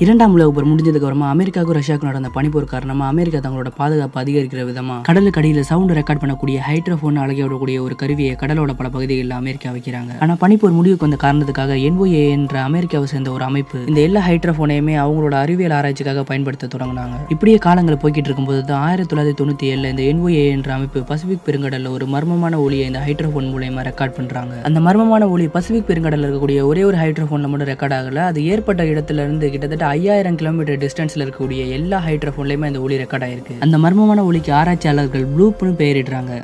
இரண்டாம் உலக போர் முடிஞ்சதுக்கு அப்புறமா அமெரிக்காவுக்கும் ரஷ்யாவுக்கும் நடந்த பனிப்போர் காரணமா அமெரிக்கா தங்களோட பாதுகாப்பு அதிகரிக்கிற விதமா கடலுக்கு அடியில் சவுண்ட் ரெக்கார்ட் பண்ணக்கூடிய ஹைட்ரோஃபோன் அழகி விடக்கூடிய ஒரு கருவியை கடலோட பல பகுதிகளில் அமெரிக்கா வைக்கிறாங்க. ஆனா பனிப்போர் முடிவுக்கு வந்த காரணத்துக்காக NOAA என்ற அமெரிக்காவை சேர்ந்த ஒரு அமைப்பு இந்த எல்லா ஹைட்ரோஃபோனையுமே அவங்களோட அறிவியல் ஆராய்ச்சிக்காக பயன்படுத்த தொடங்கினாங்க. இப்படியே காலங்கள் போய்கிட்டு இருக்கும்போது தான் 1997 இந்த NOAA என்ற அமைப்பு பசிபிக் பெருங்கடல்ல ஒரு மர்மமான ஒலியை இந்த ஹைட்ரோஃபோன் மூலமா ரெக்கார்ட் பண்றாங்க. அந்த மர்மமான ஒலி பசிபிக் பெருங்கடல்ல இருக்கக்கூடிய ஒரே ஒரு ஹைட்ரோஃபோன்ல மட்டும் ரெக்கார்ட் ஆகல. அது ஏற்பட்ட இடத்துல இருந்து கிட்டத்தட்ட 5000 கிலோமீட்டர் டிஸ்டன்ஸ்ல இருக்கக்கூடிய எல்லா ஹைட்ரோஃபோன்லயுமே அந்த ஒலி ரெக்கார்ட் ஆயிருக்கு. அந்த மர்மமான ஒலிக்கு ஆராய்ச்சியாளர்கள் ப்ளூப்னு பெயரிடுறாங்க.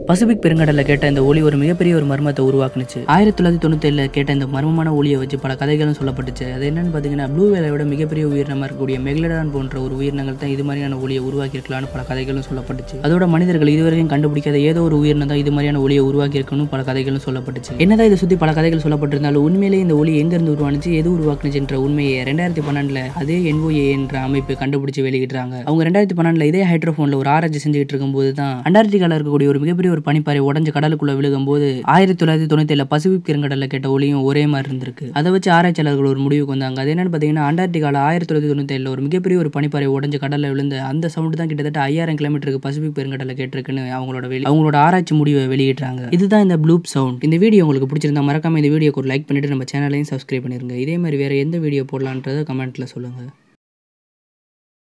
பசிபிக் பெருங்கடல்ல கேட்ட இந்த ஒலி ஒரு மிகப்பெரிய ஒரு மர்மத்தை உருவாக்குனுச்சு. 1997 கேட்ட இந்த மர்மமான ஒலியை வச்சு பல கதைகளும் சொல்லப்பட்டுச்சு. அது என்னன்னு பாத்தீங்கன்னா ப்ளூ வேலை விட மிகப்பெரிய உயிரினமா இருக்கக்கூடிய மெகலடான் போன்ற ஒரு உயிரினங்கள் தான் இது மாதிரியான ஒலியை உருவாக்கி இருக்கலாம்னு பல கதைகளும் சொல்லப்பட்டுச்சு. அதோட மனிதர்கள் இதுவரைக்கும் கண்டுபிடிக்காத ஏதோ ஒரு உயிரினம் தான் இது மாதிரியான ஒலியை உருவாக்கி இருக்கணும் பல கதைகளும் சொல்லப்பட்டுச்சு. என்னதான் இதை சுத்தி பல கதைகள் சொல்லப்பட்டிருந்தாலும் உண்மையிலேயே இந்த ஒலி எங்க இருந்து உருவானுச்சு, எது உருவாக்குனுச்சுன்ற உண்மையை 2012 அதே NOAA என்ற அமைப்பு கண்டுபிடிச்சு வெளியிடுறாங்க. அவங்க 2012 இதே ஹைட்ரோஃபோன்ல ஒரு ஆராய்ச்சி செஞ்சுட்டு இருக்கும்போது தான் அண்டார்டிகால இருக்கக்கூடிய ஒரு மிகப்பெரிய ஒரு பனிப்பாறை உடஞ்ச கடலுக்குள்ள விழுகும் போது 1997 பசிபிக் பெருங்கடல்ல கேட்ட ஒலியும் ஒரே மாதிரி இருந்திருக்கு. அதை வச்சு ஆராய்ச்சியாளர்கள் ஒரு முடிவுக்கு வந்தாங்க. அது என்னன்னு பாத்தீங்கன்னா அண்டார்டிகால 1997 ஒரு மிகப்பெரிய ஒரு பனிப்பாறை உடஞ்ச கடல்ல விழுந்த அந்த சவுண்ட் தான் கிட்டத்தட்ட 5000 கிலோமீட்டருக்கு பசிபிக் பெருங்கடல்ல கேட்டிருக்குன்னு அவங்களோட ஆராய்ச்சி முடிவை வெளியிடுறாங்க. இதுதான் இந்த ப்ளூப் சவுண்ட். இந்த வீடியோ உங்களுக்கு பிடிச்சிருந்தா மறக்காம இந்த வீடியோக்கு ஒரு லைக் பண்ணிட்டு நம்ம சேனலையும் சப்ஸ்கிரைப் பண்ணிருங்க. இதே மாதிரி வேற எந்த வீடியோ போடலான்றதை கமெண்ட்ல சொல்லுங்க.